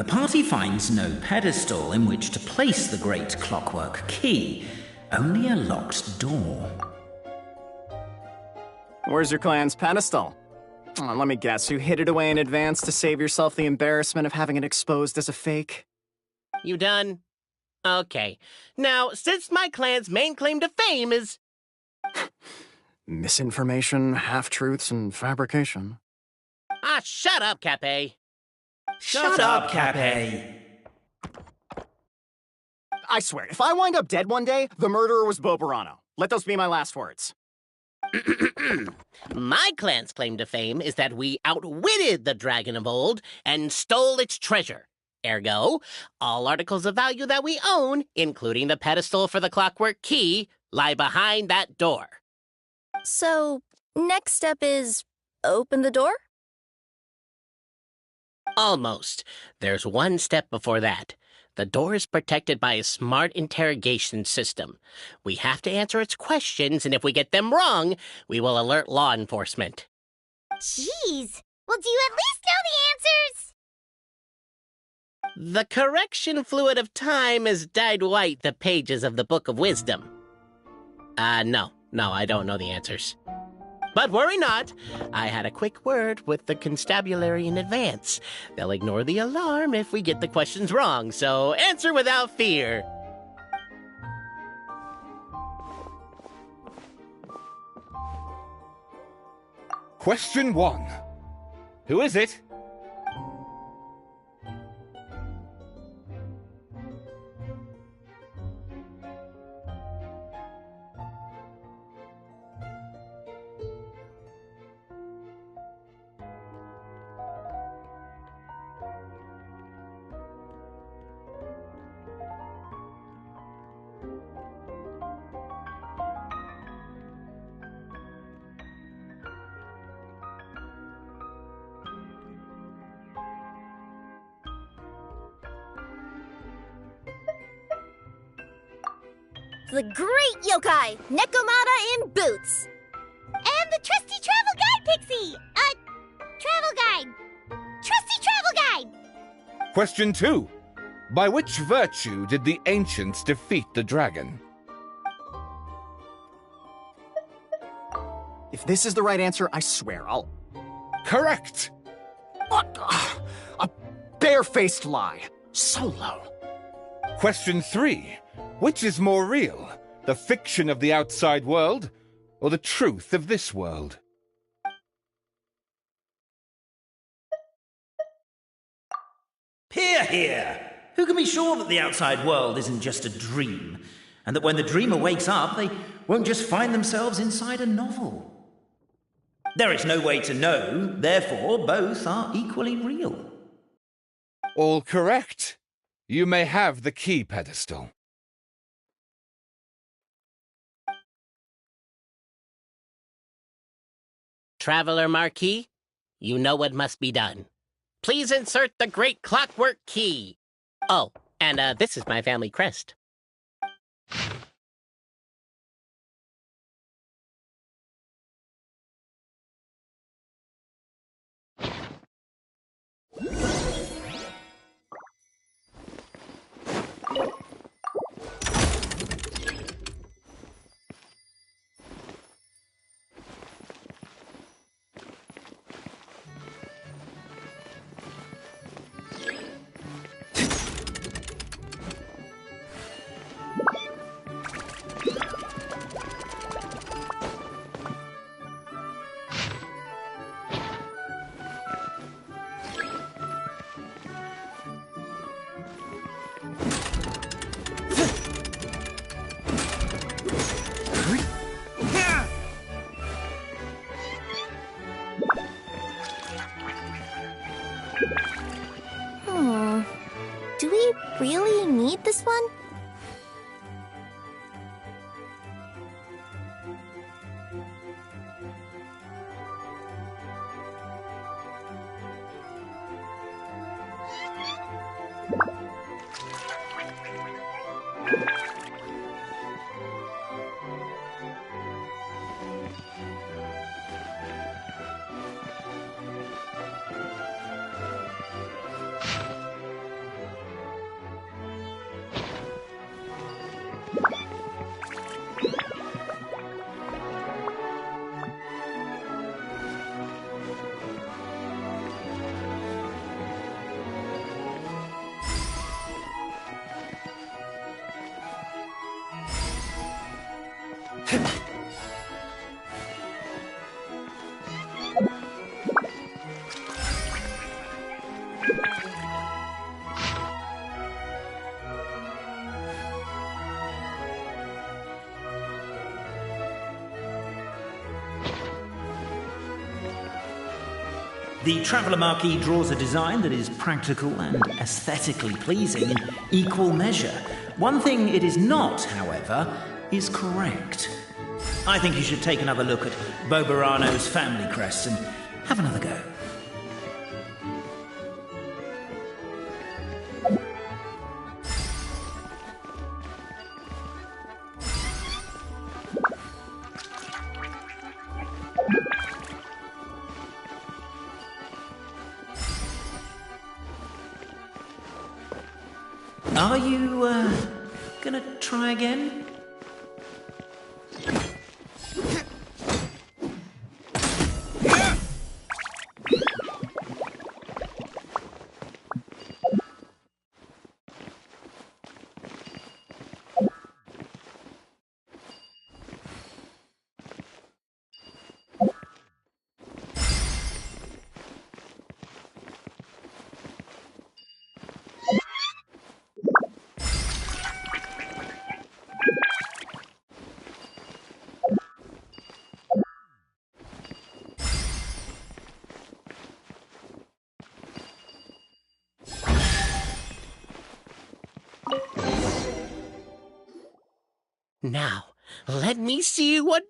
The party finds no pedestal in which to place the great clockwork key, only a locked door. Where's your clan's pedestal? Oh, let me guess, you hid it away in advance to save yourself the embarrassment of having it exposed as a fake? You done? Okay. Now, since my clan's main claim to fame is... Misinformation, half-truths, and fabrication. Ah, shut up, Cape. Shut up, Cape. I swear, if I wind up dead one day, the murderer was Bobarano. Let those be my last words. My clan's claim to fame is that we outwitted the dragon of old and stole its treasure. Ergo, all articles of value that we own, including the pedestal for the clockwork key, lie behind that door. So, next step is open the door? Almost. There's one step before that. The door is protected by a smart interrogation system. We have to answer its questions, and if we get them wrong, we will alert law enforcement. Jeez. Well, do you at least know the answers? The correction fluid of time has dyed white the pages of the Book of Wisdom. No, I don't know the answers. But worry not, I had a quick word with the constabulary in advance. They'll ignore the alarm if we get the questions wrong, so answer without fear. Question 1. Who is it? The great yokai, Nekomata in boots. And the trusty travel guide, Pixie! Travel guide. Trusty travel guide! Question 2. By which virtue did the ancients defeat the dragon? If this is the right answer, I swear I'll... Correct! A barefaced lie. So low. Question 3. Which is more real, the fiction of the outside world, or the truth of this world? Hear, hear! Who can be sure that the outside world isn't just a dream, and that when the dreamer wakes up, they won't just find themselves inside a novel? There is no way to know, therefore both are equally real. All correct. You may have the key pedestal. Traveler Marquis, you know what must be done. Please insert the great clockwork key. Oh, and this is my family crest. The Traveller Marquee draws a design that is practical and aesthetically pleasing in equal measure. One thing it is not, however, is correct. I think you should take another look at Bobarano's family crest and have another go. Are you, gonna try again? Now, let me see what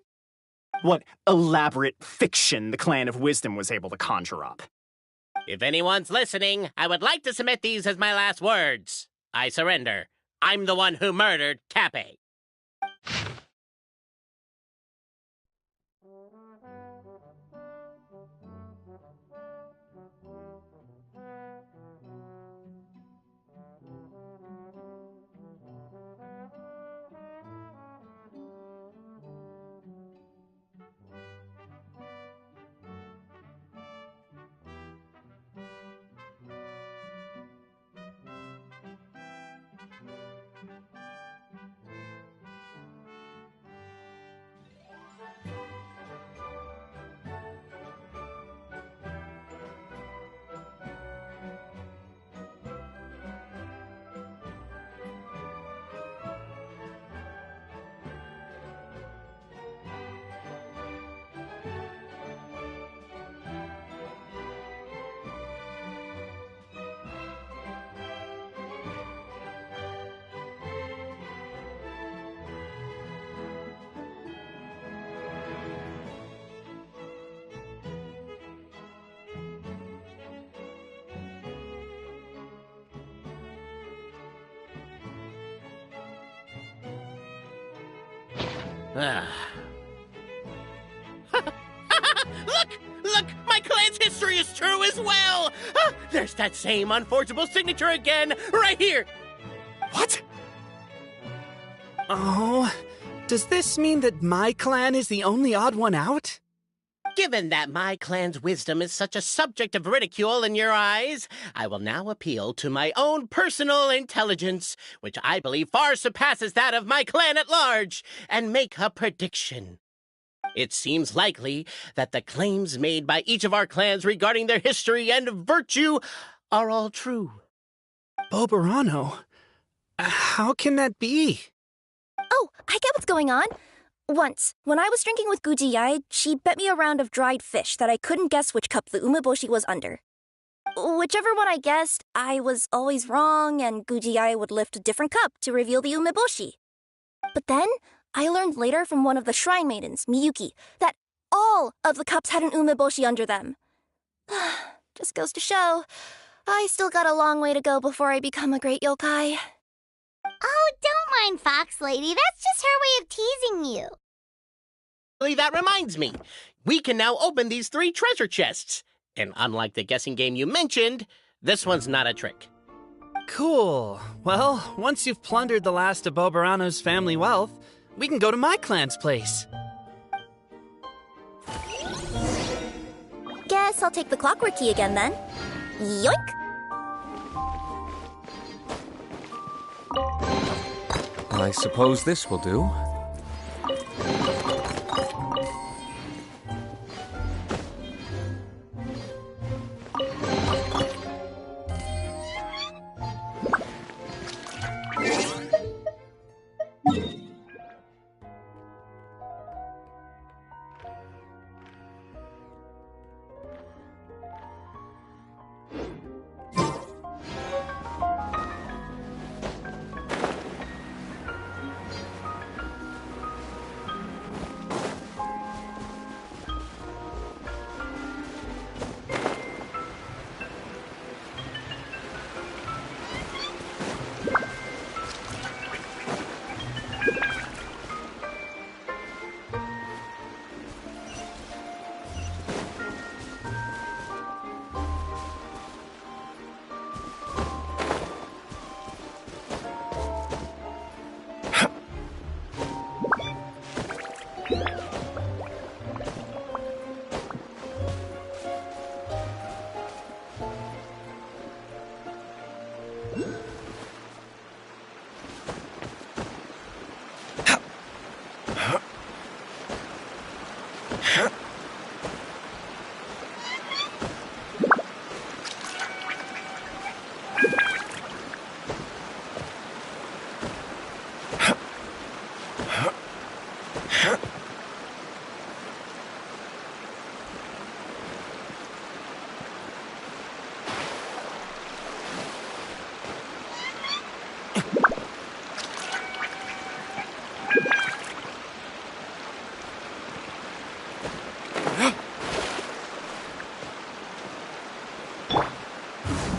elaborate fiction the Clan of Wisdom was able to conjure up. If anyone's listening, I would like to submit these as my last words. I surrender. I'm the one who murdered Tappe. Look! My clan's history is true as well! There's that same unforgeable signature again, right here! What? Oh, does this mean that my clan is the only odd one out? Given that my clan's wisdom is such a subject of ridicule in your eyes, I will now appeal to my own personal intelligence, which I believe far surpasses that of my clan at large, and make a prediction. It seems likely that the claims made by each of our clans regarding their history and virtue are all true. Bobarano? How can that be? Oh, I get what's going on. Once, when I was drinking with Gujiyai, she bet me a round of dried fish that I couldn't guess which cup the umeboshi was under. Whichever one I guessed, I was always wrong, and Gujiyai would lift a different cup to reveal the umeboshi. But then, I learned later from one of the shrine maidens, Miyuki, that all of the cups had an umeboshi under them. Just goes to show, I still got a long way to go before I become a great yokai. Oh, don't mind Fox Lady. That's just her way of teasing you. That reminds me. We can now open these 3 treasure chests. And unlike the guessing game you mentioned, this one's not a trick. Cool. Well, once you've plundered the last of Bobarano's family wealth, we can go to my clan's place. Guess I'll take the clockwork key again then. Yoink! I suppose this will do.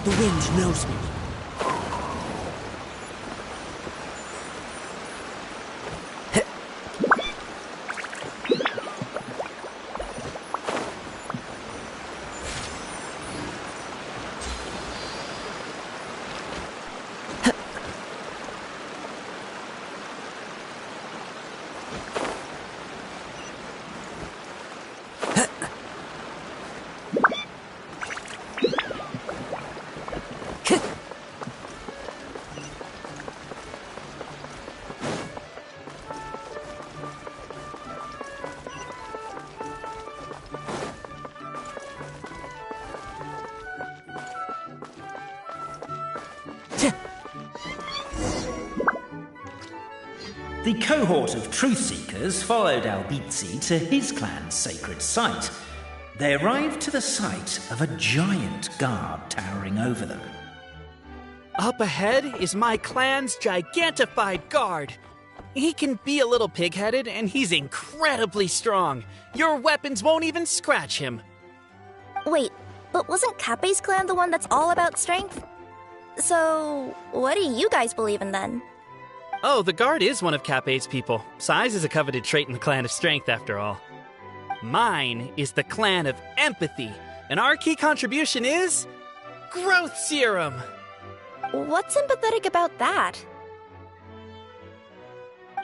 The wind knows me. The cohort of truth seekers followed Albizzi to his clan's sacred site. They arrived to the site of a giant guard towering over them. Up ahead is my clan's gigantified guard. He can be a little pig-headed, and he's incredibly strong. Your weapons won't even scratch him. Wait, but wasn't Kappe's clan the one that's all about strength? So, what do you guys believe in then? Oh, the guard is one of Kappe's people. Size is a coveted trait in the clan of strength, after all. Mine is the clan of empathy, and our key contribution is growth serum. What's sympathetic about that?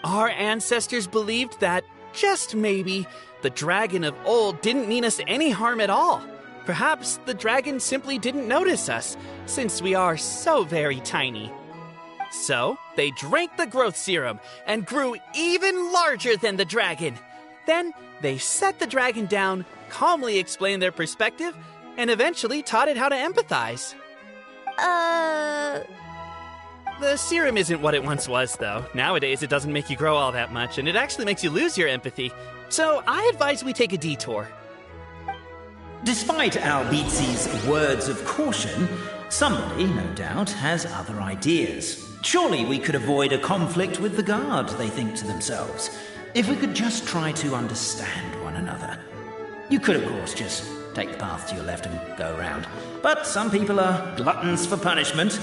Our ancestors believed that, just maybe, the dragon of old didn't mean us any harm at all. Perhaps the dragon simply didn't notice us, since we are so very tiny. So, they drank the growth serum and grew even larger than the dragon. Then, they set the dragon down, calmly explained their perspective, and eventually taught it how to empathize. The serum isn't what it once was, though. Nowadays, it doesn't make you grow all that much, and it actually makes you lose your empathy. So, I advise we take a detour. Despite Albizzi's words of caution, somebody, no doubt, has other ideas. Surely we could avoid a conflict with the guard, they think to themselves, if we could just try to understand one another. You could, of course, just take the path to your left and go around. But some people are gluttons for punishment.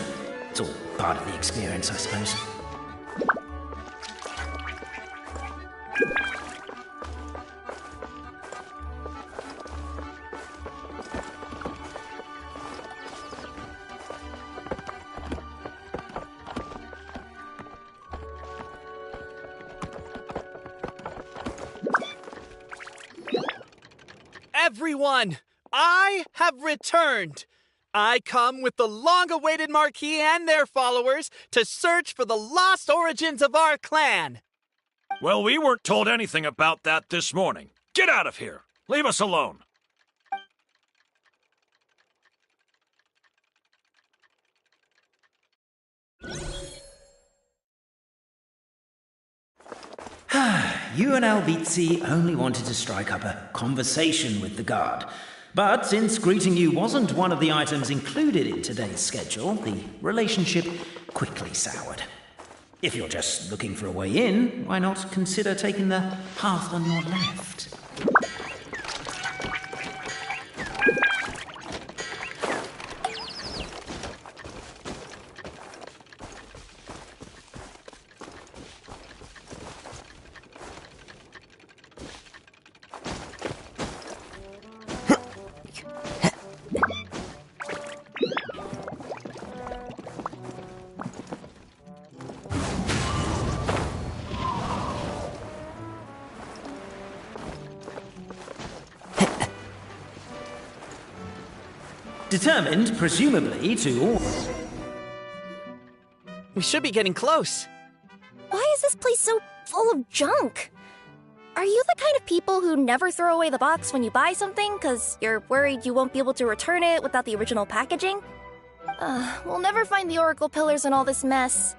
It's all part of the experience, I suppose. Everyone, I have returned. I come with the long-awaited Marquis and their followers to search for the lost origins of our clan. Well, we weren't told anything about that this morning. Get out of here. Leave us alone. You and Albizzi only wanted to strike up a conversation with the guard. But since greeting you wasn't one of the items included in today's schedule, the relationship quickly soured. If you're just looking for a way in, why not consider taking the path on your left? determined, presumably, to... We should be getting close. Why is this place so full of junk? Are you the kind of people who never throw away the box when you buy something because you're worried you won't be able to return it without the original packaging? We'll never find the Oracle Pillars in all this mess.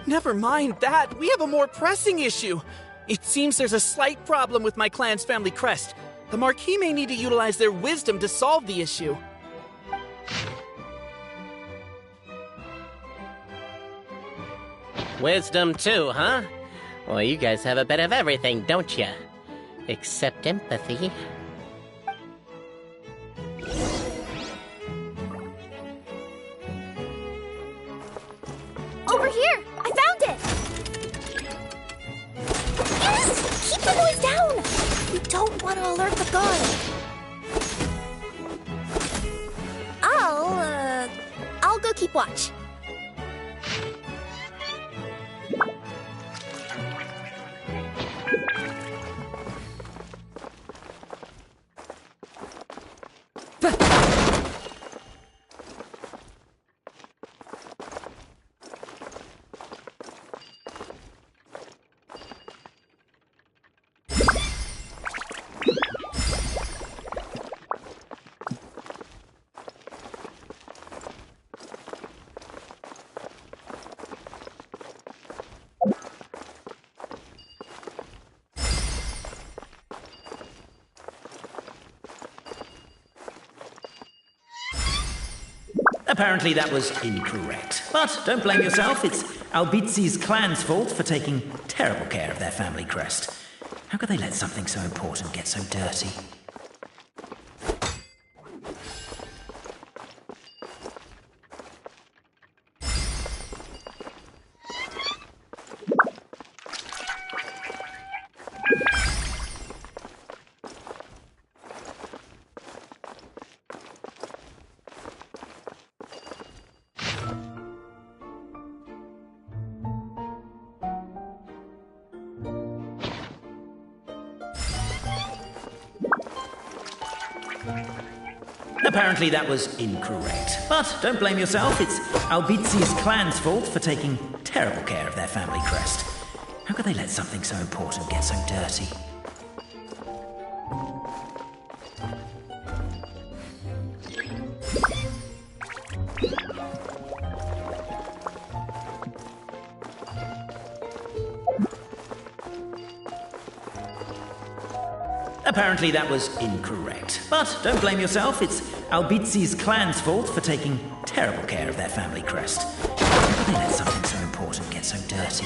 Never mind that. We have a more pressing issue. It seems there's a slight problem with my clan's family crest. The Marquis may need to utilize their wisdom to solve the issue. Wisdom too, huh? Well, you guys have a bit of everything, don't you? Except empathy. Over here! I found it! Yes! Keep the noise down! We don't want to alert the guard. I'll go keep watch. Apparently that was incorrect. But don't blame yourself, it's Albizi's clan's fault for taking terrible care of their family crest. How could they let something so important get so dirty? Apparently that was incorrect. But don't blame yourself, it's Albizi's clan's fault for taking terrible care of their family crest. How could they let something so important get so dirty? Apparently that was incorrect. But don't blame yourself, it's Albizi's clan's fault for taking terrible care of their family crest. How could they let something so important get so dirty?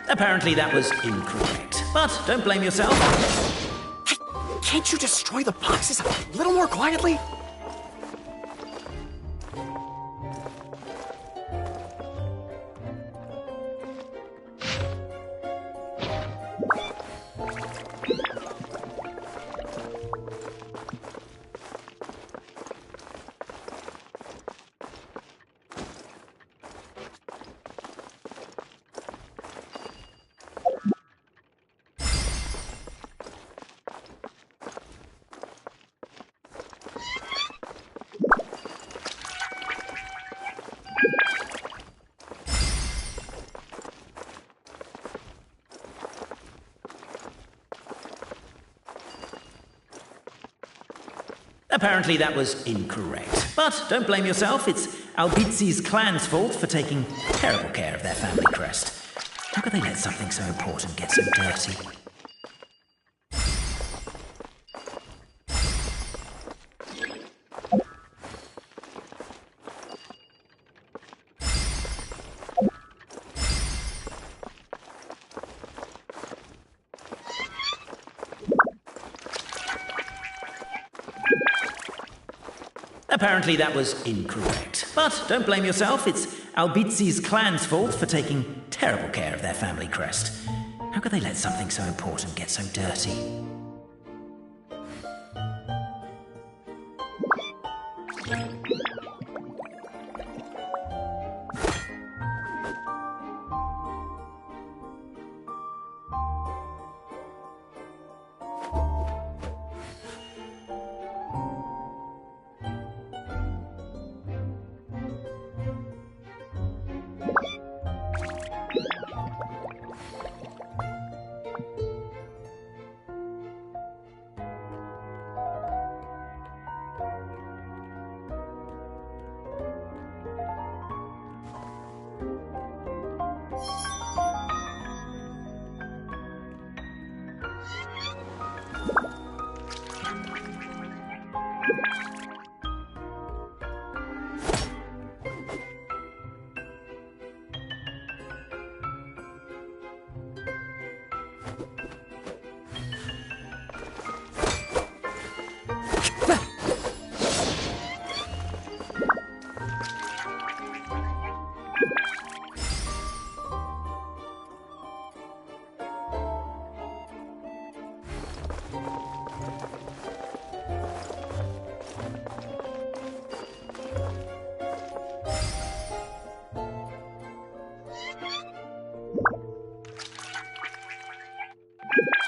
Apparently that was incorrect. But don't blame yourself. Hey, can't you destroy the boxes a little more quietly? Apparently that was incorrect. But don't blame yourself, it's Albizi's clan's fault for taking terrible care of their family crest. How could they let something so important get so dirty? Apparently that was incorrect. But don't blame yourself, it's Albizi's clan's fault for taking terrible care of their family crest. How could they let something so important get so dirty?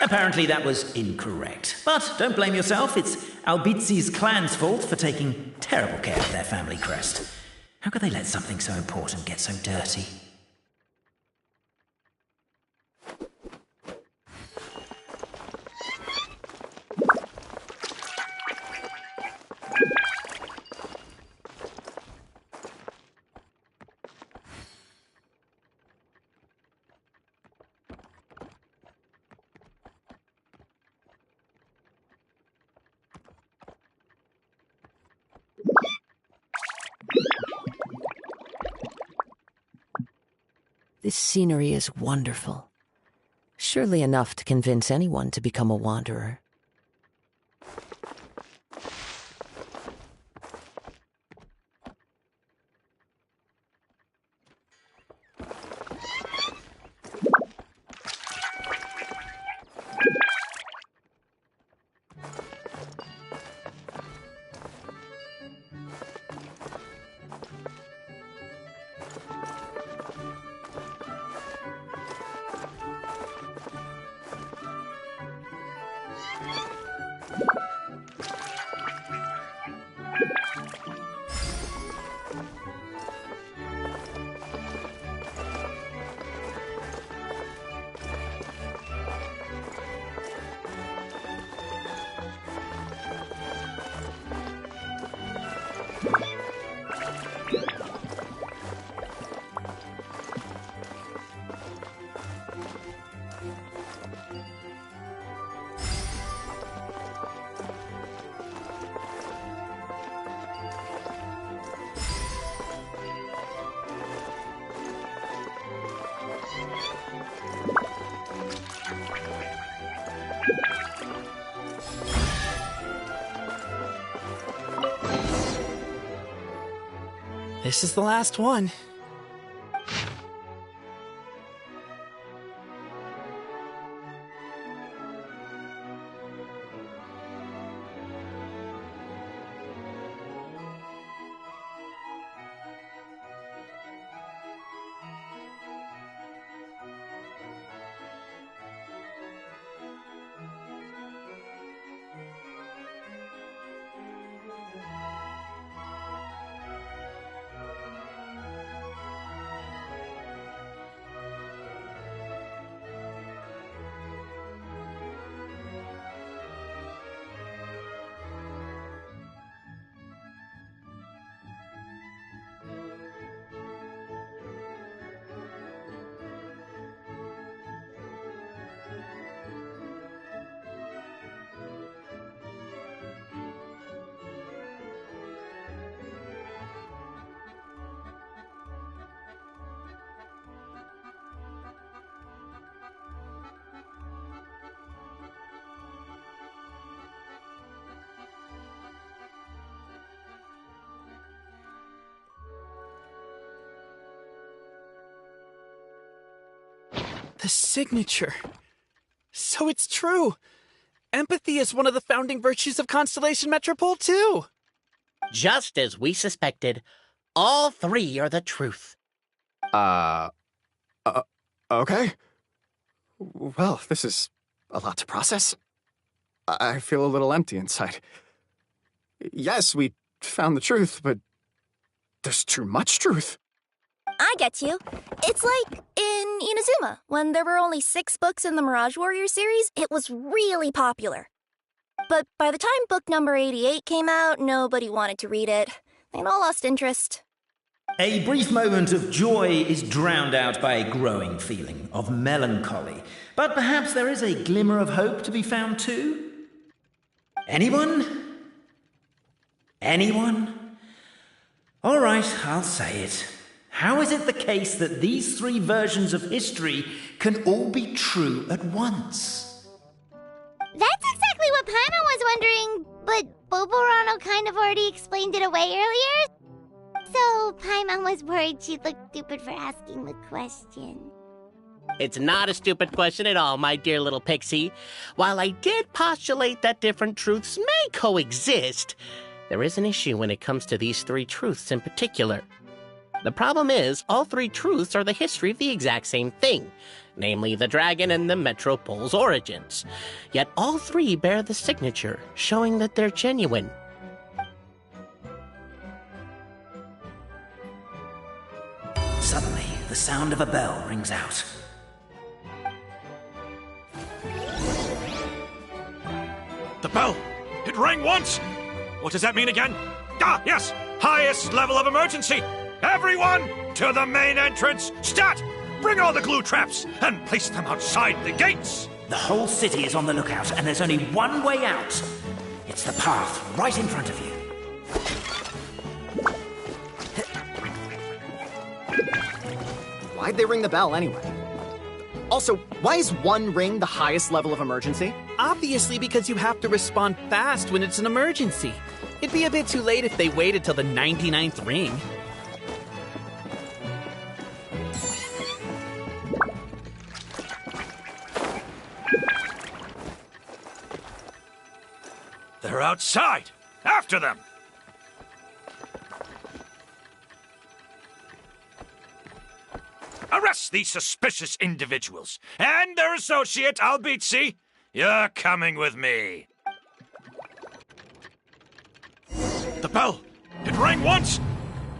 Apparently that was incorrect. But don't blame yourself, it's Albizi's clan's fault for taking terrible care of their family crest. How could they let something so important get so dirty? This scenery is wonderful. Surely enough to convince anyone to become a wanderer. This is the last one. The signature. So it's true. Empathy is one of the founding virtues of Constellation Metropole, too. Just as we suspected, all three are the truth. Okay. Well, this is a lot to process. I feel a little empty inside. Yes, we found the truth, but there's too much truth. I get you. It's like in Inazuma, when there were only 6 books in the Mirage Warrior series, it was really popular. But by the time book number 88 came out, nobody wanted to read it. They'd all lost interest. A brief moment of joy is drowned out by a growing feeling of melancholy. But perhaps there is a glimmer of hope to be found too? Anyone? Anyone? All right, I'll say it. How is it the case that these 3 versions of history can all be true at once? That's exactly what Paimon was wondering, but Boborano kind of already explained it away earlier. So Paimon was worried she'd look stupid for asking the question. It's not a stupid question at all, my dear little pixie. While I did postulate that different truths may coexist, there is an issue when it comes to these 3 truths in particular. The problem is, all 3 truths are the history of the exact same thing, namely the dragon and the Metropole's origins. Yet all 3 bear the signature, showing that they're genuine. Suddenly, the sound of a bell rings out. The bell! It rang once! What does that mean again? Ah, yes! Highest level of emergency! Everyone, to the main entrance! Stat! Bring all the glue traps and place them outside the gates! The whole city is on the lookout, and there's only one way out. It's the path right in front of you. Why'd they ring the bell anyway? Also, why is 1 ring the highest level of emergency? Obviously because you have to respond fast when it's an emergency. It'd be a bit too late if they waited till the 99th ring. They're outside! After them! Arrest these suspicious individuals and their associate, Albizzi. You're coming with me. The bell! It rang once!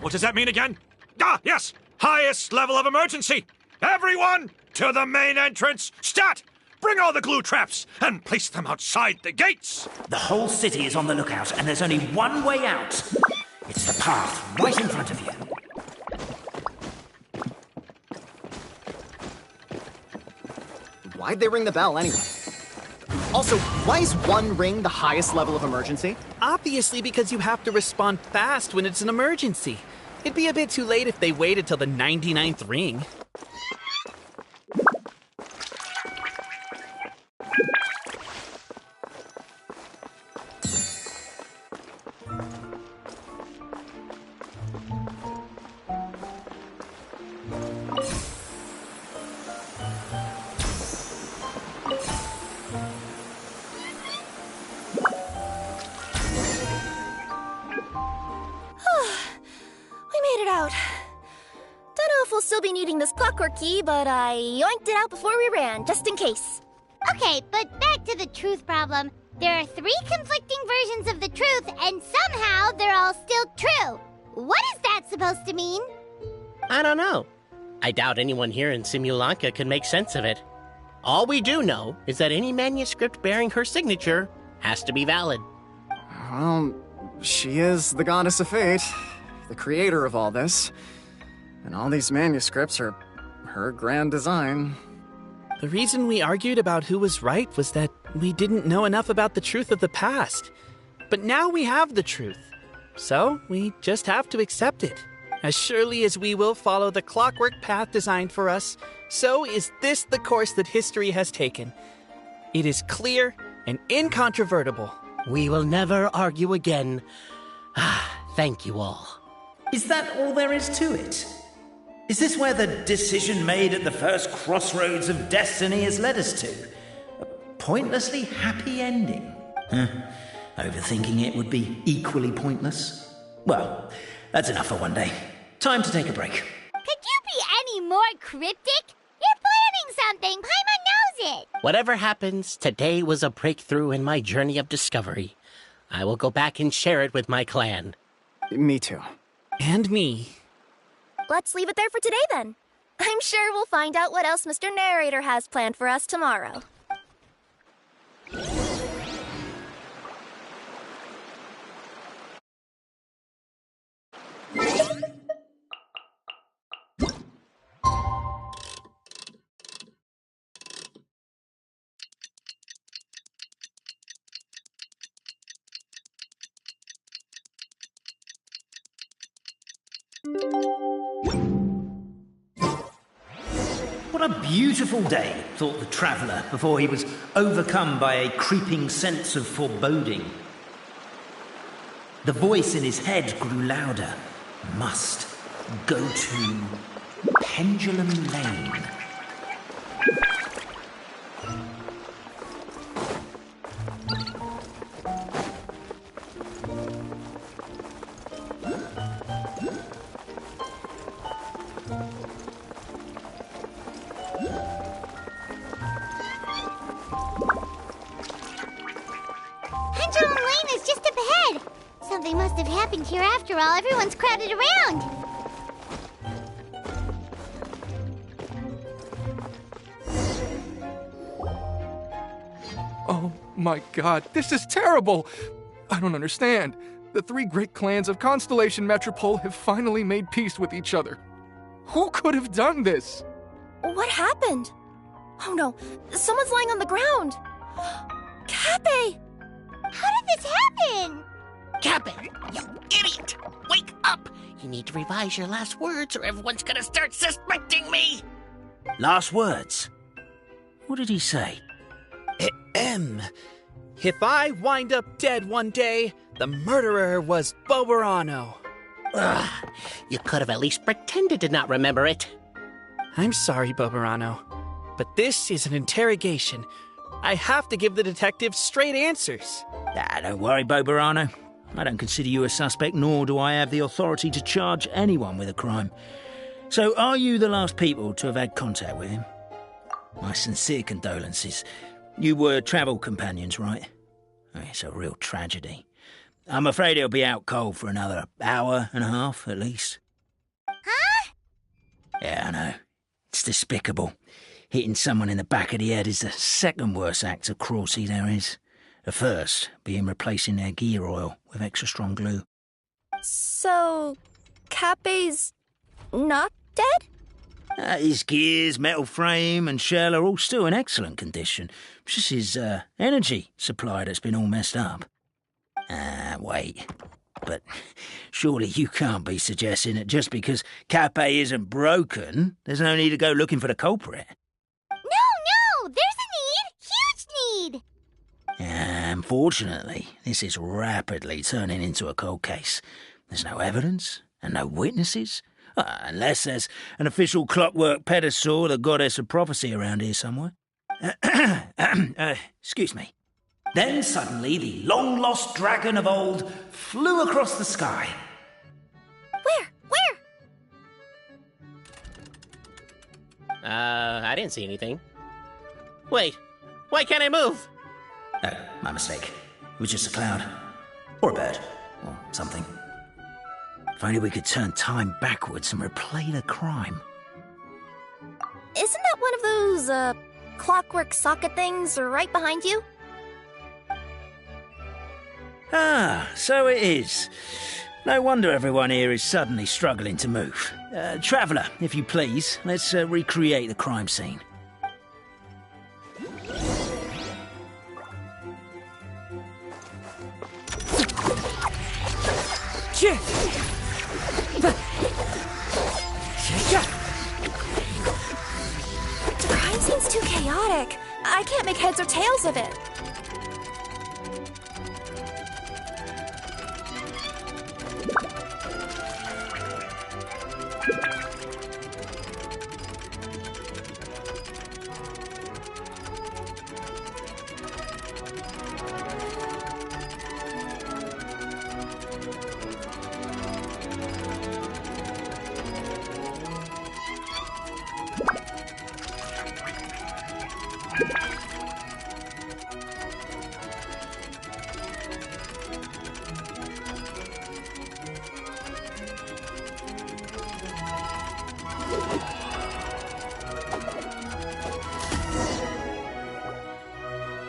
What does that mean again? Ah, yes! Highest level of emergency! Everyone, to the main entrance! Stat! Bring all the glue traps and place them outside the gates! The whole city is on the lookout, and there's only one way out. It's the path right in front of you. Why'd they ring the bell anyway? Also, why is 1 ring the highest level of emergency? Obviously because you have to respond fast when it's an emergency. It'd be a bit too late if they waited till the 99th ring. Still be needing this clockwork key, but I yoinked it out before we ran, just in case. Okay, but back to the truth problem. There are 3 conflicting versions of the truth, and somehow they're all still true. What is that supposed to mean? I don't know. I doubt anyone here in Simulanka could make sense of it. All we do know is that any manuscript bearing her signature has to be valid. Well, she is the goddess of fate, the creator of all this. And all these manuscripts are her grand design. The reason we argued about who was right was that we didn't know enough about the truth of the past. But now we have the truth. So we just have to accept it. As surely as we will follow the clockwork path designed for us, so is this the course that history has taken. It is clear and incontrovertible. We will never argue again. Thank you all. Is that all there is to it? Is this where the decision made at the first crossroads of destiny has led us to? A pointlessly happy ending? Overthinking it would be equally pointless. Well, that's enough for one day. Time to take a break. Could you be any more cryptic? You're planning something. Paimon knows it. Whatever happens, today was a breakthrough in my journey of discovery. I will go back and share it with my clan. Me too. And me. Let's leave it there for today, then. I'm sure we'll find out what else Mr. Narrator has planned for us tomorrow. What a beautiful day, thought the traveller, before he was overcome by a creeping sense of foreboding. The voice in his head grew louder. Must go to Pendulum Lane. Pendulum Lane is just up ahead. Something must have happened here after all. Everyone's crowded around. Oh my god, this is terrible! I don't understand. The three great clans of Constellation Metropole have finally made peace with each other. Who could have done this? What happened? Oh no, someone's lying on the ground. Cappe! How did this happen? Cappe, you idiot! Wake up! You need to revise your last words or everyone's gonna start suspecting me! Last words? What did he say? If I wind up dead one day, the murderer was Boberano. Ugh, you could have at least pretended to not remember it. I'm sorry, Boberano, but this is an interrogation. I have to give the detectives straight answers. Don't worry, Boberano. I don't consider you a suspect, nor do I have the authority to charge anyone with a crime. So, are you the last people to have had contact with him? My sincere condolences. You were travel companions, right? It's a real tragedy. I'm afraid he'll be out cold for another hour and a half, at least. Huh? Yeah, I know. It's despicable. Hitting someone in the back of the head is the second worst act of cruelty there is. The first being replacing their gear oil with extra strong glue. So, Cappe's not dead? His gears, metal frame and shell are all still in excellent condition. It's just his energy supply that's been all messed up. Wait. But surely you can't be suggesting that just because Cappe isn't broken, there's no need to go looking for the culprit. No! There's a need! Huge need! Unfortunately, this is rapidly turning into a cold case. There's no evidence and no witnesses. Unless there's an official clockwork pedestal, the goddess of prophecy around here somewhere. Excuse me. Then suddenly the long-lost dragon of old flew across the sky. Where? I didn't see anything. Wait, why can't I move? Oh, my mistake. It was just a cloud. Or a bird. Or something. If only we could turn time backwards and replay the crime. Isn't that one of those, clockwork socket things right behind you? So it is. No wonder everyone here is suddenly struggling to move. Traveller, if you please, let's recreate the crime scene. The crime seems too chaotic. I can't make heads or tails of it.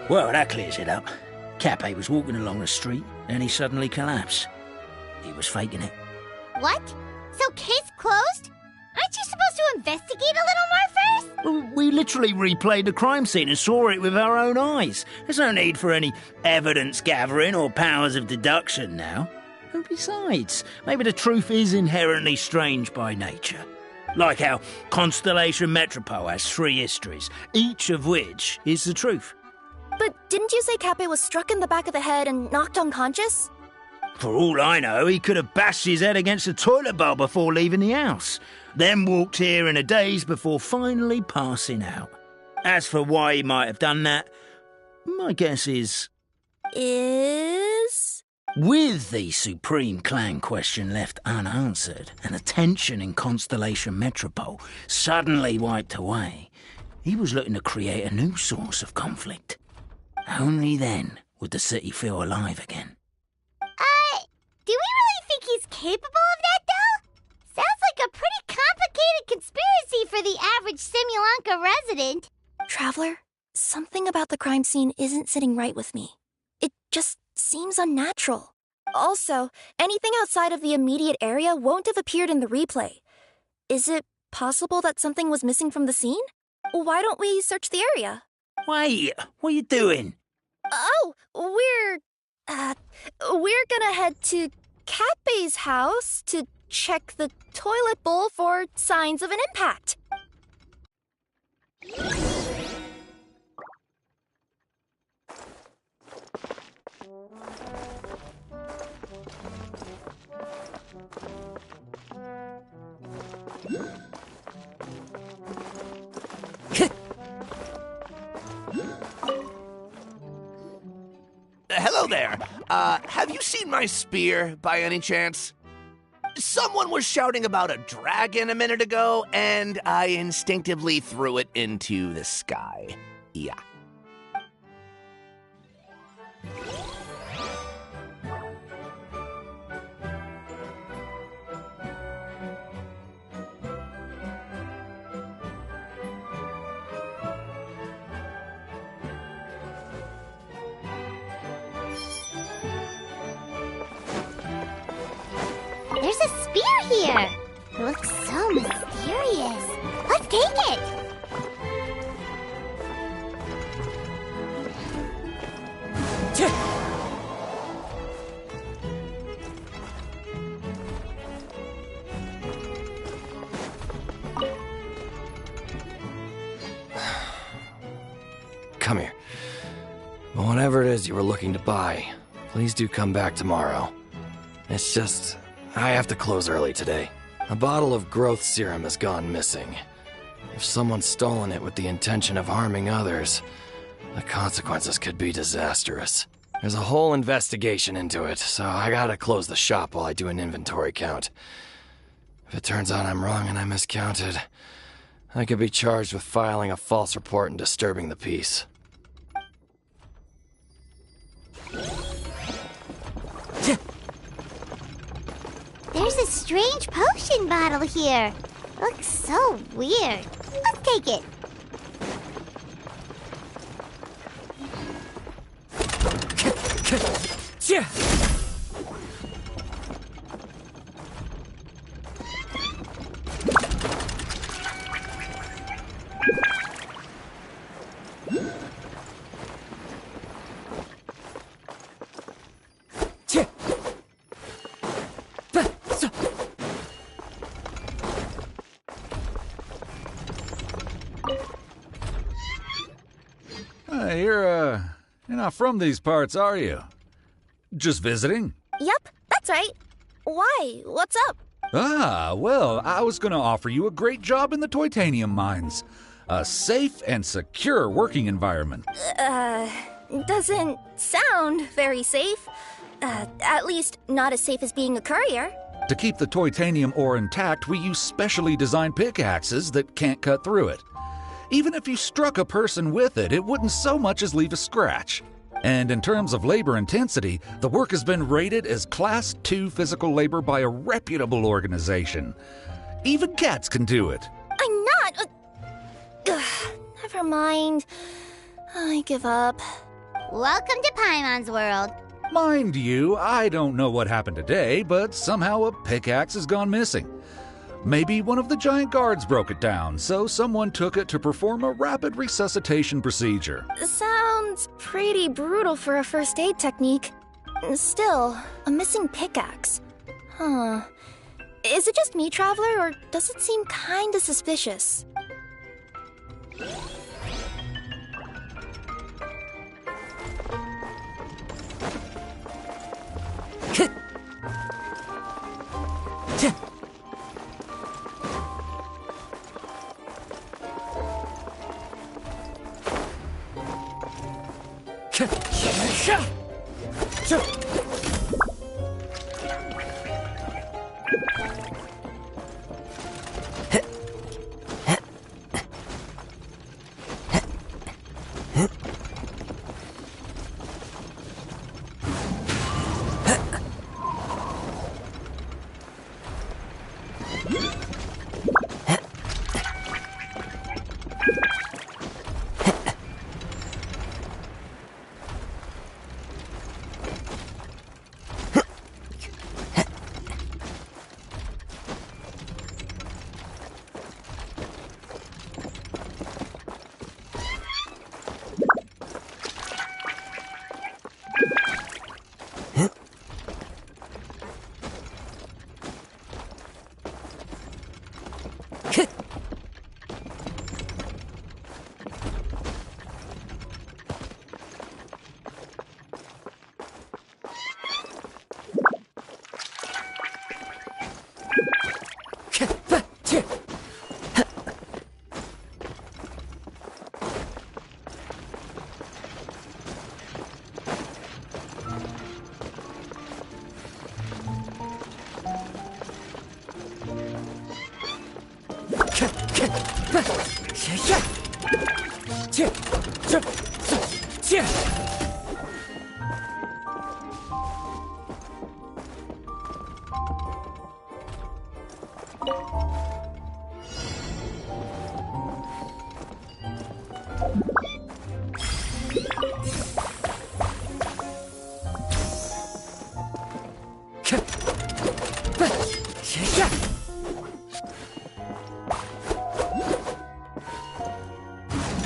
Well, that clears it up. Cappe was walking along the street, and he suddenly collapsed. He was faking it. What? So case closed? Aren't you supposed to investigate a little more first? Well, we literally replayed the crime scene and saw it with our own eyes. There's no need for any evidence gathering or powers of deduction now. And besides, maybe the truth is inherently strange by nature. Like how Constellation Metropole has 3 histories, each of which is the truth. But didn't you say Cappe was struck in the back of the head and knocked unconscious? For all I know, he could have bashed his head against a toilet bowl before leaving the house, then walked here in a daze before finally passing out. As for why he might have done that, my guess is... With the Supreme Clan question left unanswered and the tension in Constellation Metropole suddenly wiped away, he was looking to create a new source of conflict. Only then would the city feel alive again. Do we really think he's capable of that, though? Sounds like a pretty complicated conspiracy for the average Simulanka resident. Traveler, something about the crime scene isn't sitting right with me. It just seems unnatural. Also, anything outside of the immediate area won't have appeared in the replay. Is it possible that something was missing from the scene? Why don't we search the area? Wait, what are you doing? Oh, we're gonna head to Cappe's house to check the toilet bowl for signs of an impact. Hello there. Have you seen my spear by any chance? Someone was shouting about a dragon a minute ago, and I instinctively threw it into the sky. Yeah. There's a spear here. It looks so mysterious. Let's take it. Come here. Whatever it is you were looking to buy, please do come back tomorrow. It's just, I have to close early today. A bottle of growth serum has gone missing. If someone's stolen it with the intention of harming others, the consequences could be disastrous. There's a whole investigation into it, so I gotta close the shop while I do an inventory count. If it turns out I'm wrong and I miscounted, I could be charged with filing a false report and disturbing the peace. There's a strange potion bottle here. Looks so weird. Let's take it. You're not from these parts, are you? Just visiting? Yep, that's right. Why? What's up? Well, I was gonna offer you a great job in the Titanium mines. A safe and secure working environment. Doesn't sound very safe. At least not as safe as being a courier. To keep the Titanium ore intact, we use specially designed pickaxes that can't cut through it. Even if you struck a person with it, it wouldn't so much as leave a scratch. And in terms of labor intensity, the work has been rated as Class 2 physical labor by a reputable organization. Even cats can do it. I'm not... Never mind. I give up. Welcome to Paimon's world. Mind you, I don't know what happened today, but somehow a pickaxe has gone missing. Maybe one of the giant guards broke it down, so someone took it to perform a rapid resuscitation procedure. Sounds pretty brutal for a first aid technique. Still, a missing pickaxe. Huh. Is it just me, Traveler, or does it seem kinda suspicious?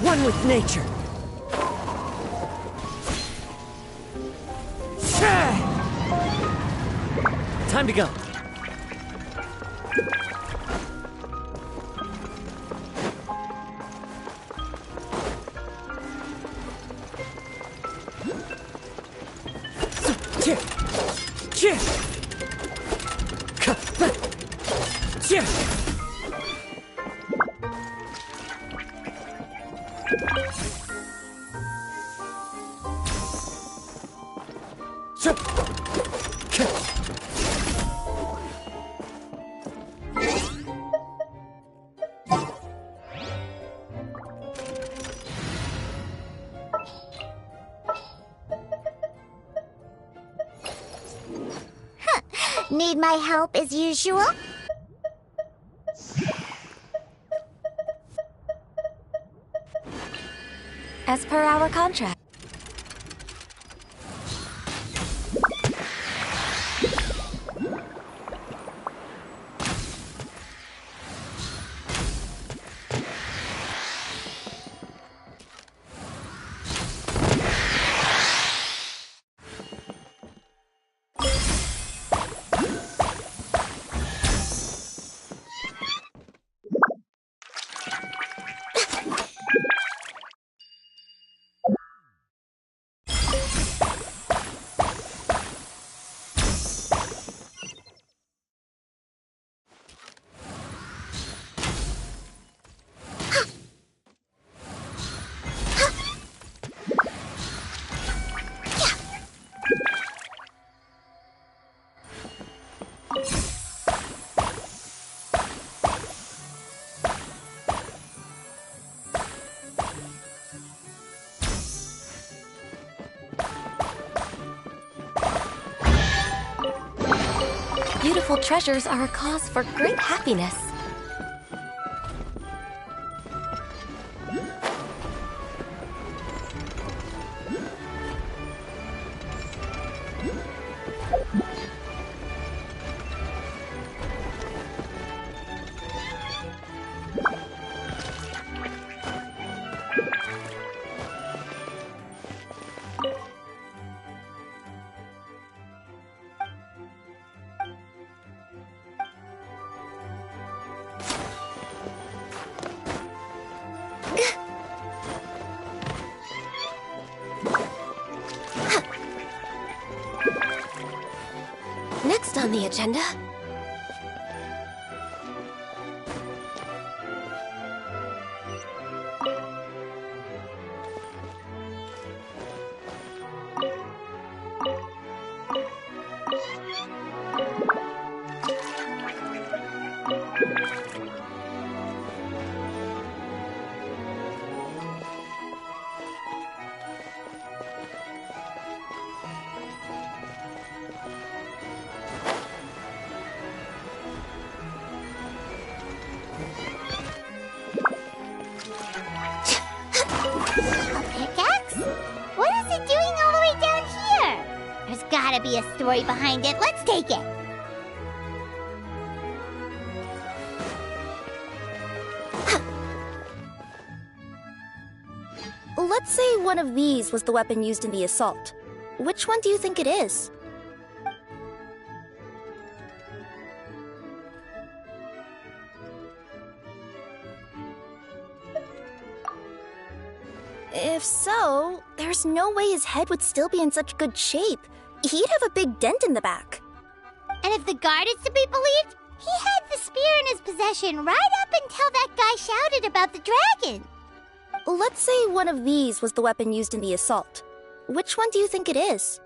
One with nature. Time to go. Need my help as usual? As per our contract. Beautiful treasures are a cause for great happiness. Next on the agenda... Gotta be a story behind it. Let's take it. Let's say one of these was the weapon used in the assault. Which one do you think it is? If so, there's no way his head would still be in such good shape. He'd have a big dent in the back. And if the guard is to be believed, he had the spear in his possession right up until that guy shouted about the dragon. Let's say one of these was the weapon used in the assault. Which one do you think it is?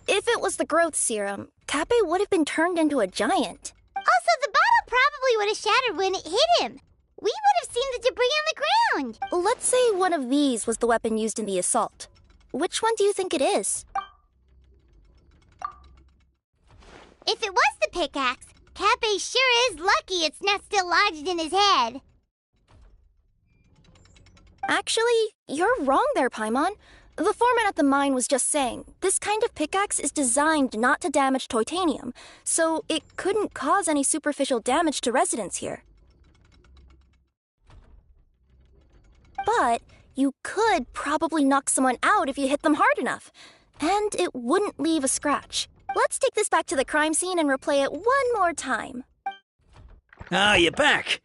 If it was the growth serum, Kappe would have been turned into a giant. Also, the bottle probably would have shattered when it hit him. We would have seen the debris on the ground. Let's say one of these was the weapon used in the assault. Which one do you think it is? If it was the pickaxe, Kappe sure is lucky it's not still lodged in his head. Actually, you're wrong there, Paimon. The foreman at the mine was just saying, this kind of pickaxe is designed not to damage titanium, so it couldn't cause any superficial damage to residents here. But you could probably knock someone out if you hit them hard enough, and it wouldn't leave a scratch. Let's take this back to the crime scene and replay it one more time. Ah, you're back.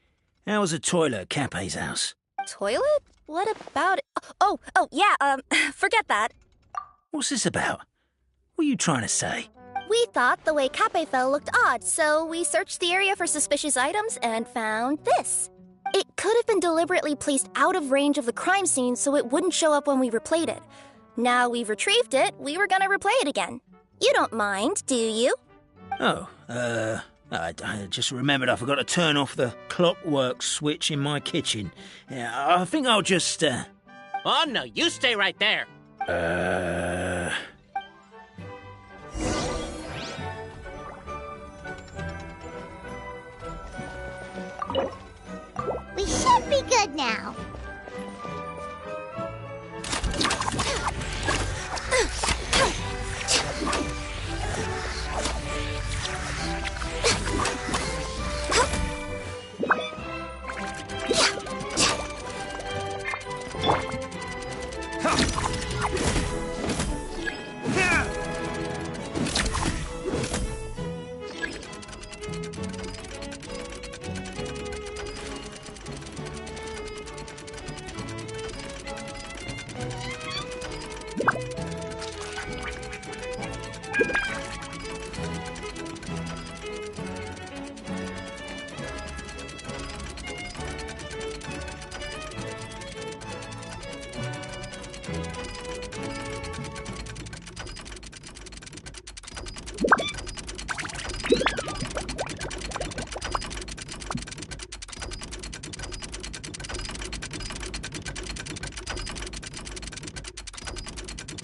How was the toilet at Kappe's house? Toilet? What about it? Oh, yeah, forget that. What's this about? What are you trying to say? We thought the way Kappe fell looked odd, so we searched the area for suspicious items and found this. It could have been deliberately placed out of range of the crime scene so it wouldn't show up when we replayed it. Now we've retrieved it, we were gonna replay it again. You don't mind, do you? Oh, I just remembered I forgot to turn off the clockwork switch in my kitchen. Yeah, I think I'll just, Oh, no, you stay right there. We should be good now.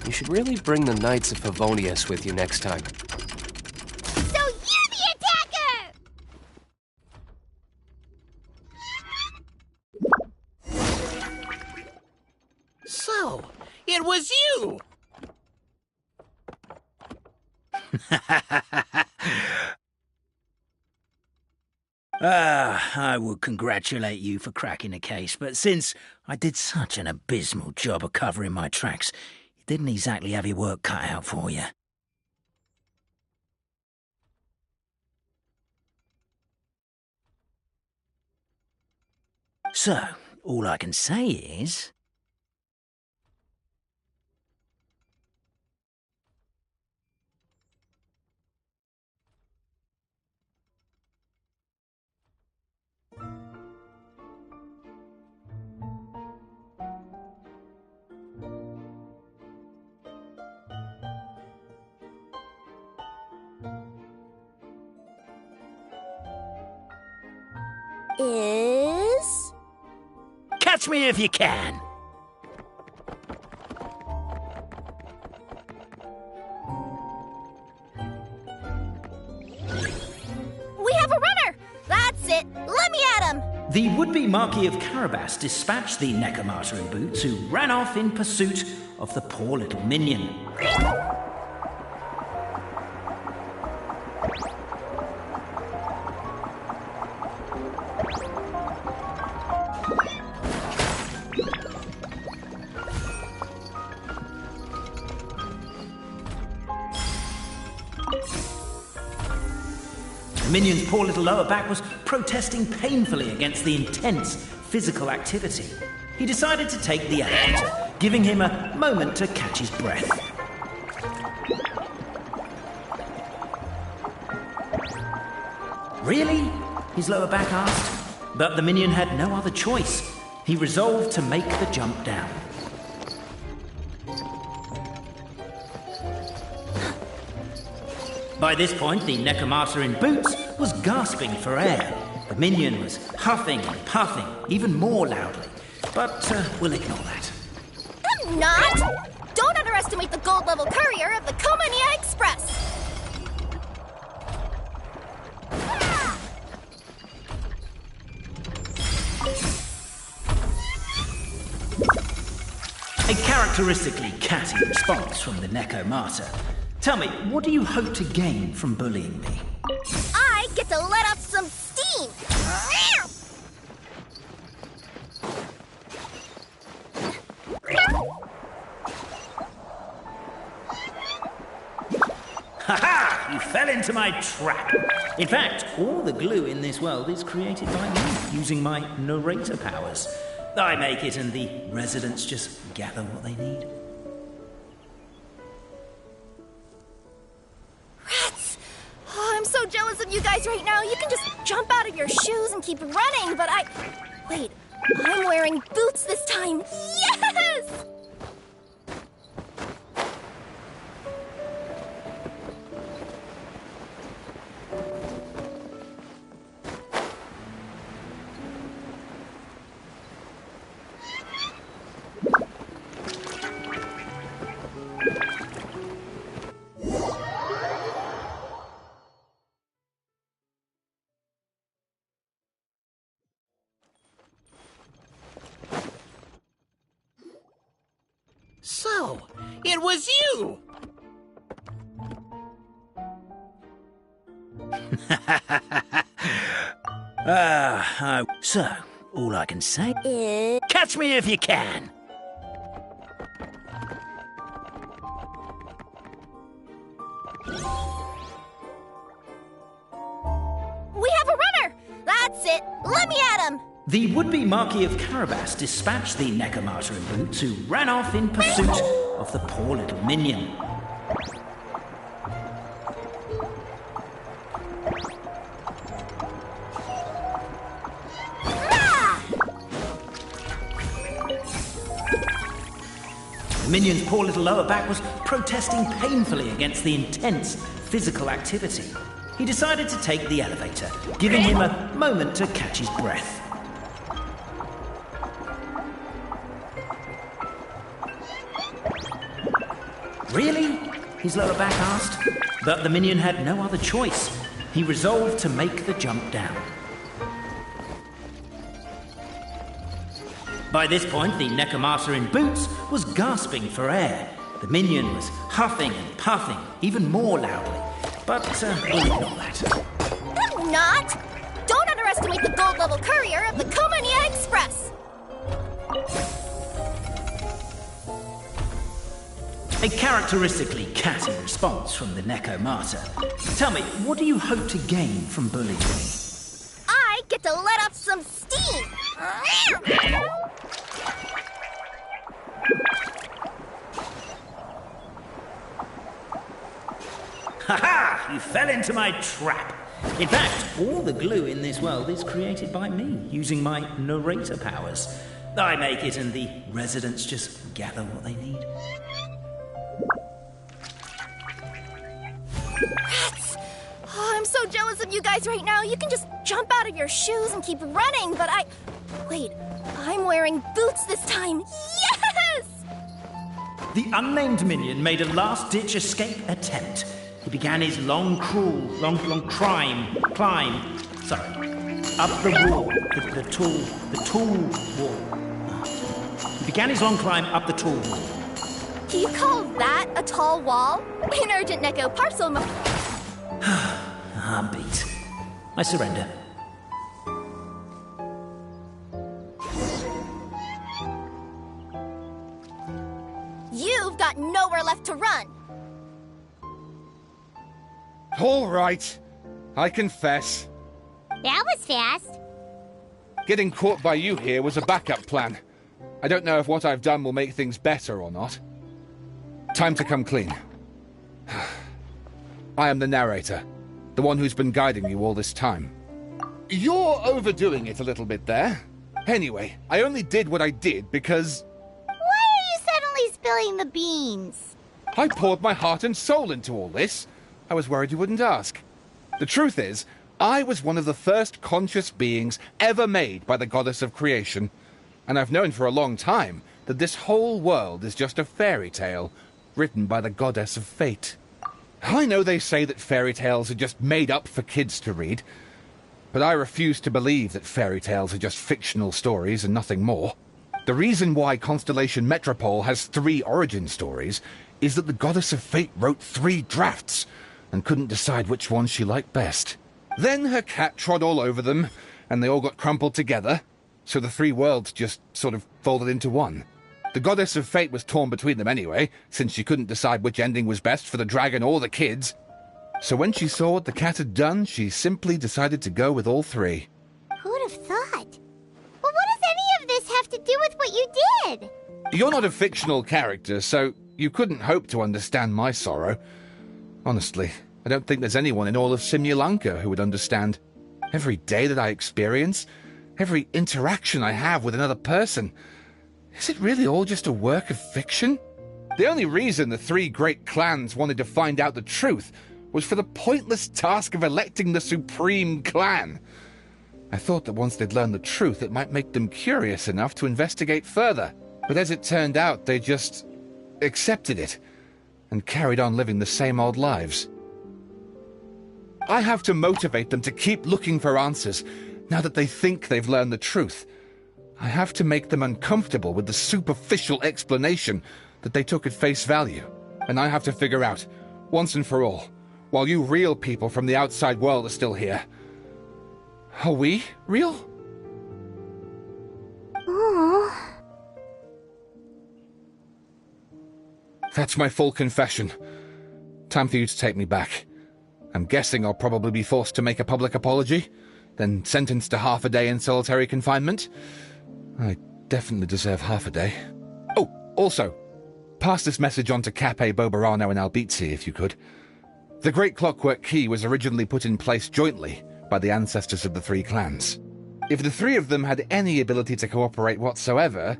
You should really bring the Knights of Favonius with you next time. So you're the attacker! So, it was you! I would congratulate you for cracking the case, but since I did such an abysmal job of covering my tracks, you didn't exactly have your work cut out for you. So, all I can say is... Is... Catch me if you can! We have a runner! That's it! Let me at him! The would-be Marquis of Carabas dispatched the Necromata in boots, who ran off in pursuit of the poor little minion. The minion's poor little lower back was protesting painfully against the intense physical activity. He decided to take the elevator, giving him a moment to catch his breath. Really? His lower back asked. But the minion had no other choice. He resolved to make the jump down. By this point, the Necromata in boots was gasping for air. The minion was huffing and puffing, even more loudly. But we'll ignore that. I'm not! Don't underestimate the gold-level courier of the Komania Express! A characteristically catty response from the Necromata. Tell me, what do you hope to gain from bullying me? I get to let off some steam! Ha-ha! You fell into my trap. In fact, all the glue in this world is created by me, using my narrator powers. I make it and the residents just gather what they need. Rats! Oh, I'm so jealous of you guys right now. You can just jump out of your shoes and keep running, but Wait, I'm wearing boots this time. Yes! So, it was you! So, all I can say is... Catch me if you can! We have a runner! That's it! Let me at him! The would-be Marquis of Carabas dispatched the Necromata in boots, who ran off in pursuit of the poor little minion. The minion's poor little lower back was protesting painfully against the intense physical activity. He decided to take the elevator, giving him a moment to catch his breath. Really? His lower back asked. But the minion had no other choice. He resolved to make the jump down. By this point, the Necromata in boots was gasping for air. The minion was huffing and puffing, even more loudly. But we'll ignore that. I'm not! Don't underestimate the gold-level courier of the Komania Express! A characteristically catty response from the Necromata. Tell me, what do you hope to gain from bullying me? I get to let off some steam! Ha-ha! You fell into my trap. In fact, all the glue in this world is created by me, using my narrator powers. I make it and the residents just gather what they need. Rats! Oh, I'm so jealous of you guys right now. You can just jump out of your shoes and keep running, but Wait, I'm wearing boots this time. Yes! The unnamed minion made a last-ditch escape attempt. He began his long climb, up the wall, the tall wall. He began his long climb up the tall wall. Do you call that a tall wall? In urgent Neko parcel Beat. I surrender. You've got nowhere left to run. All right. I confess. That was fast. Getting caught by you here was a backup plan. I don't know if what I've done will make things better or not. Time to come clean. I am the narrator, the one who's been guiding you all this time. You're overdoing it a little bit there. Anyway, I only did what I did because... Why are you suddenly spilling the beans? I poured my heart and soul into all this. I was worried you wouldn't ask. The truth is, I was one of the first conscious beings ever made by the goddess of creation. And I've known for a long time that this whole world is just a fairy tale written by the goddess of fate. I know they say that fairy tales are just made up for kids to read, but I refuse to believe that fairy tales are just fictional stories and nothing more. The reason why Constellation Metropole has 3 origin stories is that the goddess of fate wrote 3 drafts and couldn't decide which one she liked best. Then her cat trod all over them, and they all got crumpled together, so the 3 worlds just sort of folded into one. The goddess of fate was torn between them anyway, since she couldn't decide which ending was best for the dragon or the kids. So when she saw what the cat had done, she simply decided to go with all 3. Who'd have thought? But what does any of this have to do with what you did? You're not a fictional character, so you couldn't hope to understand my sorrow. Honestly, I don't think there's anyone in all of Simulanka who would understand. Every day that I experience, every interaction I have with another person, is it really all just a work of fiction? The only reason the 3 great clans wanted to find out the truth was for the pointless task of electing the supreme clan. I thought that once they'd learned the truth, it might make them curious enough to investigate further. But as it turned out, they just accepted it and carried on living the same old lives. I have to motivate them to keep looking for answers now that they think they've learned the truth. I have to make them uncomfortable with the superficial explanation that they took at face value. And I have to figure out, once and for all, while you real people from the outside world are still here, are we real? Aww. That's my full confession. Time for you to take me back. I'm guessing I'll probably be forced to make a public apology, then sentenced to half a day in solitary confinement. I definitely deserve half a day. Oh, also, pass this message on to Cape, Bobarano, and Albizi, if you could. The Great Clockwork Key was originally put in place jointly by the ancestors of the 3 clans. If the 3 of them had any ability to cooperate whatsoever,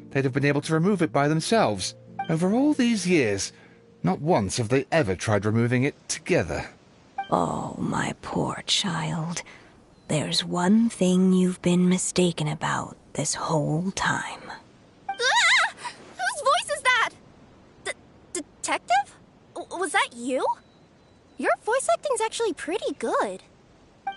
they'd have been able to remove it by themselves. Over all these years, not once have they ever tried removing it together. Oh, my poor child. There's one thing you've been mistaken about this whole time. Ah! Whose voice is that? Detective? Was that you? Your voice acting's actually pretty good.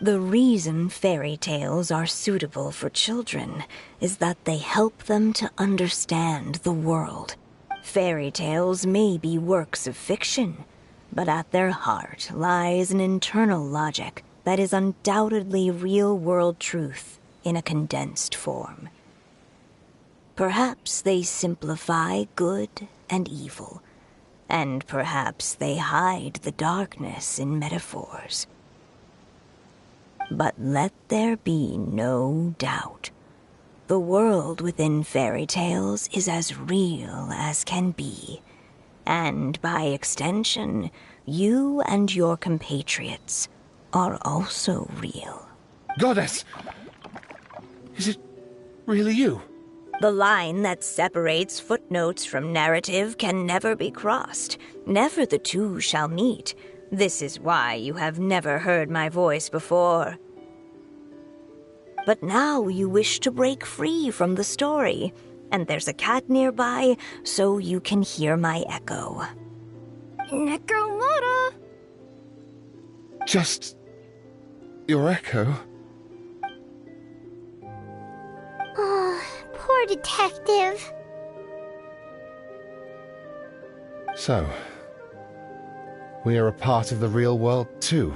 The reason fairy tales are suitable for children is that they help them to understand the world. Fairy tales may be works of fiction, but at their heart lies an internal logic that is undoubtedly real-world truth in a condensed form. Perhaps they simplify good and evil, and perhaps they hide the darkness in metaphors. But let there be no doubt. The world within fairy tales is as real as can be. And by extension, you and your compatriots are also real. Goddess! Is it really you? The line that separates footnotes from narrative can never be crossed. Never the two shall meet. This is why you have never heard my voice before. But now you wish to break free from the story, and there's a cat nearby, so you can hear my echo. Necromora! Just your echo? Oh, poor detective. So, we are a part of the real world too.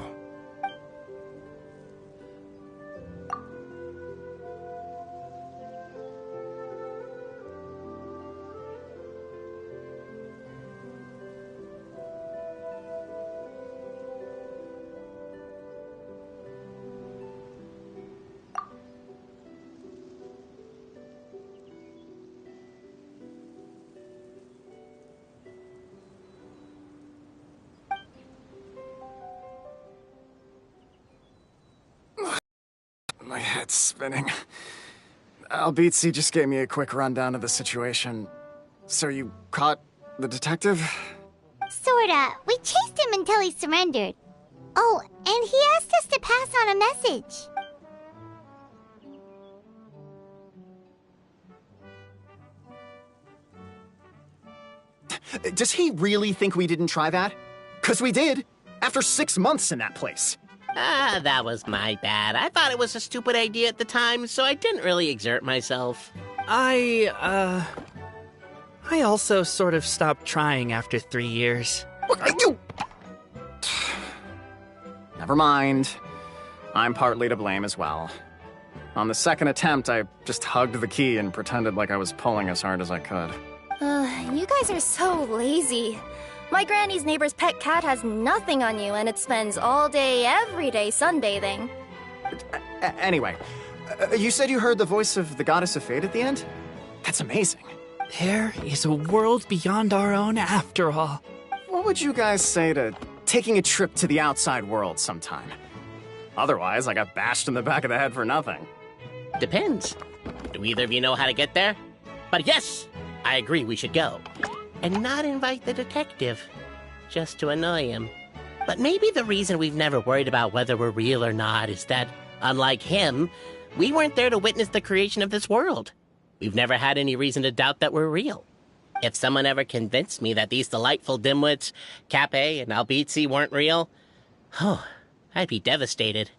My head's spinning. Albizzi just gave me a quick rundown of the situation. So you caught the detective? Sorta. We chased him until he surrendered. Oh, and he asked us to pass on a message. Does he really think we didn't try that? 'Cause we did, after 6 months in that place. That was my bad. I thought it was a stupid idea at the time, so I didn't really exert myself. I also sort of stopped trying after 3 years. Never mind. I'm partly to blame as well. On the second attempt, I just hugged the key and pretended like I was pulling as hard as I could. You guys are so lazy. My granny's neighbor's pet cat has nothing on you, and it spends all day, every day sunbathing. Anyway, you said you heard the voice of the goddess of fate at the end? That's amazing. There is a world beyond our own after all. What would you guys say to taking a trip to the outside world sometime? Otherwise, I got bashed in the back of the head for nothing. Depends. Do either of you know how to get there? But yes, I agree we should go. And not invite the detective, just to annoy him. But maybe the reason we've never worried about whether we're real or not is that, unlike him, we weren't there to witness the creation of this world. We've never had any reason to doubt that we're real. If someone ever convinced me that these delightful dimwits, Cape and Albizzi, weren't real, I'd be devastated.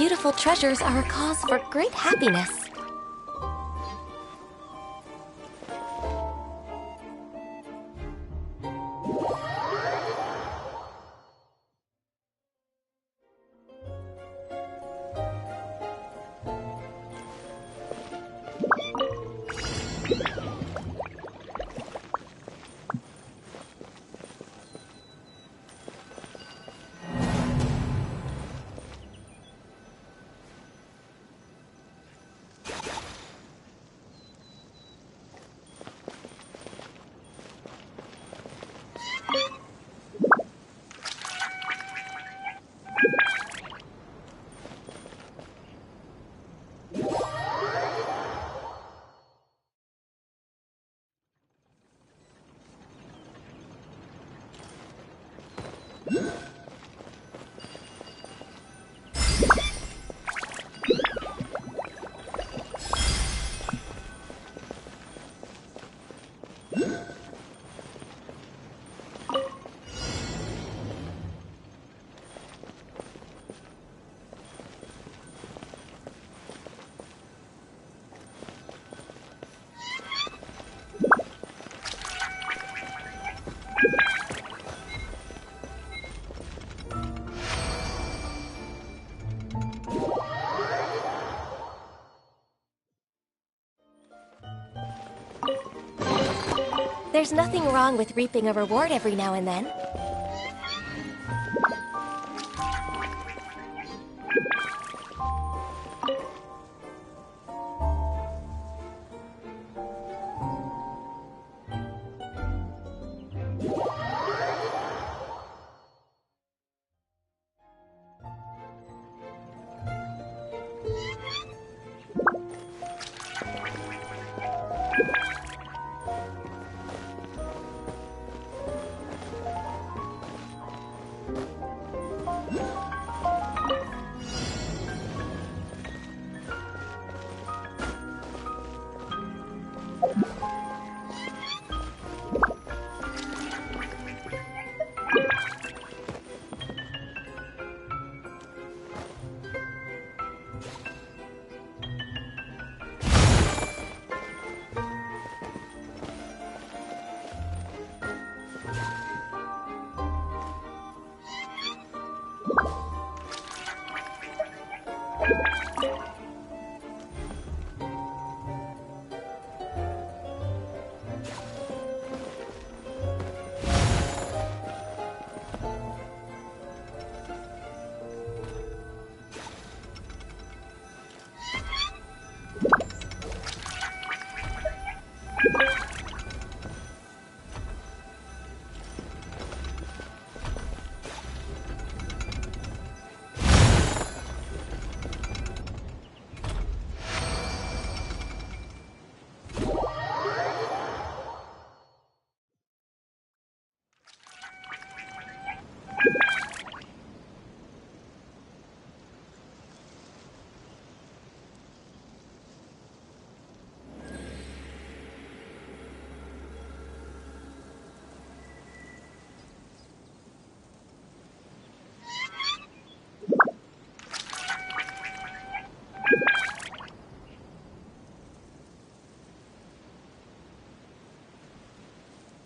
Beautiful treasures are a cause for great happiness. There's nothing wrong with reaping a reward every now and then.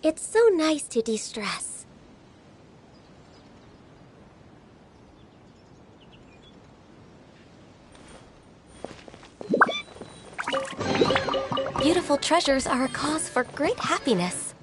It's so nice to de-stress. Beautiful treasures are a cause for great happiness.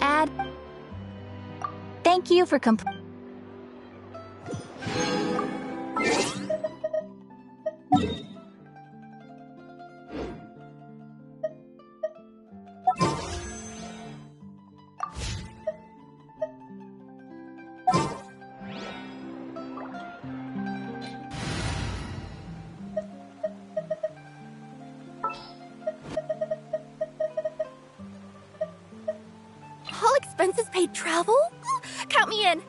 Add. Thank you for all expenses paid travel? Count me in.